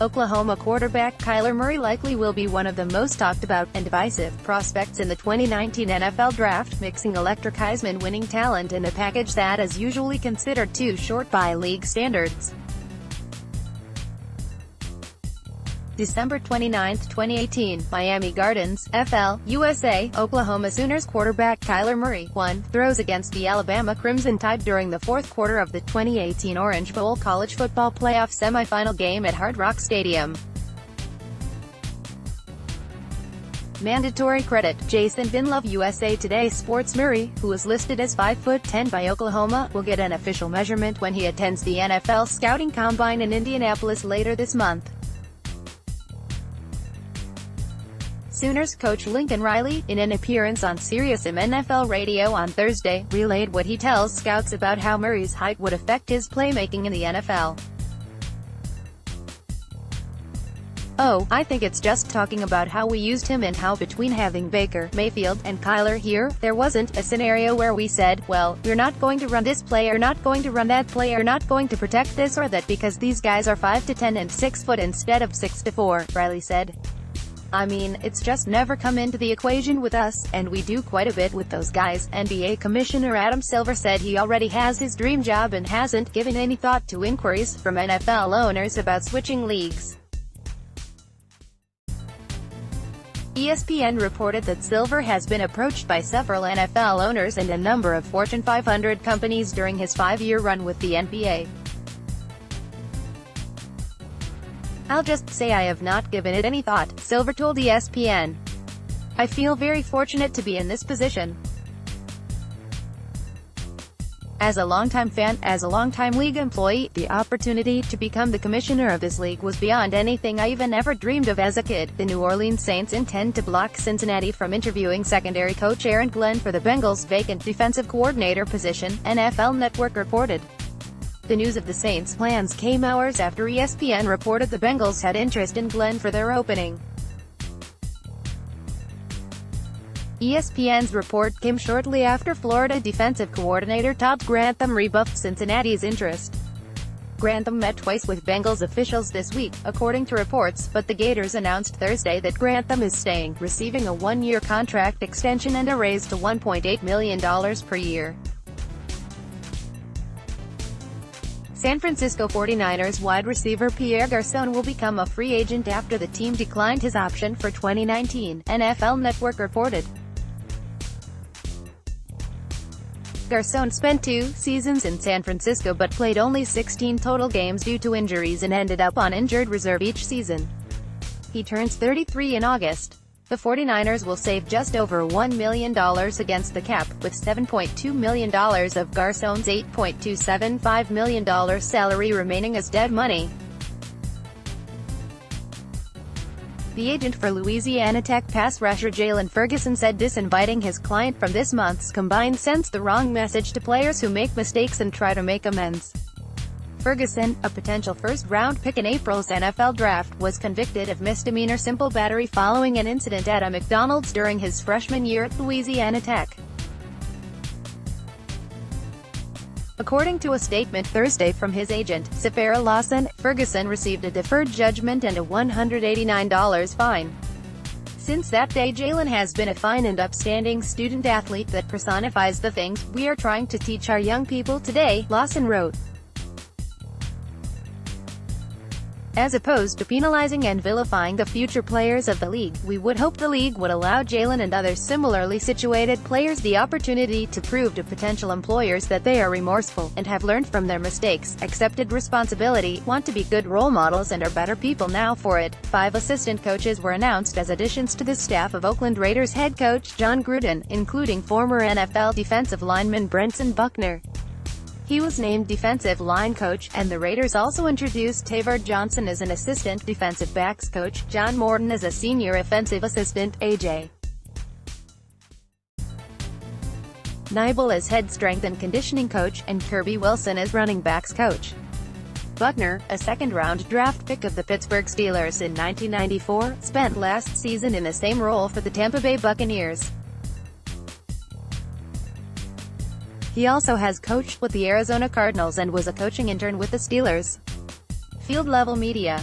Oklahoma quarterback Kyler Murray likely will be one of the most talked about, and divisive, prospects in the 2019 NFL Draft, mixing electric Heisman-winning talent in a package that is usually considered too short by league standards. December 29, 2018, Miami Gardens, FL, USA, Oklahoma Sooners quarterback Kyler Murray, 1, throws against the Alabama Crimson Tide during the fourth quarter of the 2018 Orange Bowl college football playoff semifinal game at Hard Rock Stadium. Mandatory credit, Jasen Vi of USA Today Sports. Murray, who is listed as 5'10" by Oklahoma, will get an official measurement when he attends the NFL Scouting Combine in Indianapolis later this month. Sooners coach Lincoln Riley, in an appearance on SiriusXM NFL radio on Thursday, relayed what he tells scouts about how Murray's height would affect his playmaking in the NFL. "Oh, I think it's just talking about how we used him and how between having Baker, Mayfield, and Kyler here, there wasn't a scenario where we said, well, we're not going to run this play or not going to run that play or not going to protect this or that because these guys are 5'10" and 6 foot instead of 6'4", Riley said. "I mean, it's just never come into the equation with us, and we do quite a bit with those guys." NBA Commissioner Adam Silver said he already has his dream job and hasn't given any thought to inquiries from NFL owners about switching leagues. ESPN reported that Silver has been approached by several NFL owners and a number of Fortune 500 companies during his 5-year run with the NBA. "I'll just say I have not given it any thought," Silver told ESPN. "I feel very fortunate to be in this position. As a longtime fan, as a longtime league employee, the opportunity to become the commissioner of this league was beyond anything I even ever dreamed of as a kid." The New Orleans Saints intend to block Cincinnati from interviewing secondary coach Aaron Glenn for the Bengals' vacant defensive coordinator position, NFL Network reported. The news of the Saints' plans came hours after ESPN reported the Bengals had interest in Glenn for their opening. ESPN's report came shortly after Florida defensive coordinator Todd Grantham rebuffed Cincinnati's interest. Grantham met twice with Bengals officials this week, according to reports, but the Gators announced Thursday that Grantham is staying, receiving a 1-year contract extension and a raise to $1.8 million per year. San Francisco 49ers wide receiver Pierre Garçon will become a free agent after the team declined his option for 2019, NFL Network reported. Garçon spent 2 seasons in San Francisco but played only 16 total games due to injuries and ended up on injured reserve each season. He turns 33 in August. The 49ers will save just over $1 million against the cap, with $7.2 million of Garçon's $8.275 million salary remaining as dead money. The agent for Louisiana Tech pass rusher Jalen Ferguson said disinviting his client from this month's combine sends the wrong message to players who make mistakes and try to make amends. Ferguson, a potential first-round pick in April's NFL Draft, was convicted of misdemeanor simple battery following an incident at a McDonald's during his freshman year at Louisiana Tech. According to a statement Thursday from his agent, Safara Lawson, Ferguson received a deferred judgment and a $189 fine. Since that day, Jalen has been a fine and upstanding student athlete that personifies the things we are trying to teach our young people today, Lawson wrote. As opposed to penalizing and vilifying the future players of the league, we would hope the league would allow Jalen and other similarly situated players the opportunity to prove to potential employers that they are remorseful, and have learned from their mistakes, accepted responsibility, want to be good role models and are better people now for it. 5 assistant coaches were announced as additions to the staff of Oakland Raiders head coach John Gruden, including former NFL defensive lineman Brenson Buckner. He was named defensive line coach, and the Raiders also introduced Tavard Johnson as an assistant defensive backs coach, John Morton as a senior offensive assistant, A.J. Nibel as head strength and conditioning coach, and Kirby Wilson as running backs coach. Buckner, a second-round draft pick of the Pittsburgh Steelers in 1994, spent last season in the same role for the Tampa Bay Buccaneers. He also has coached with the Arizona Cardinals and was a coaching intern with the Steelers. Field Level Media.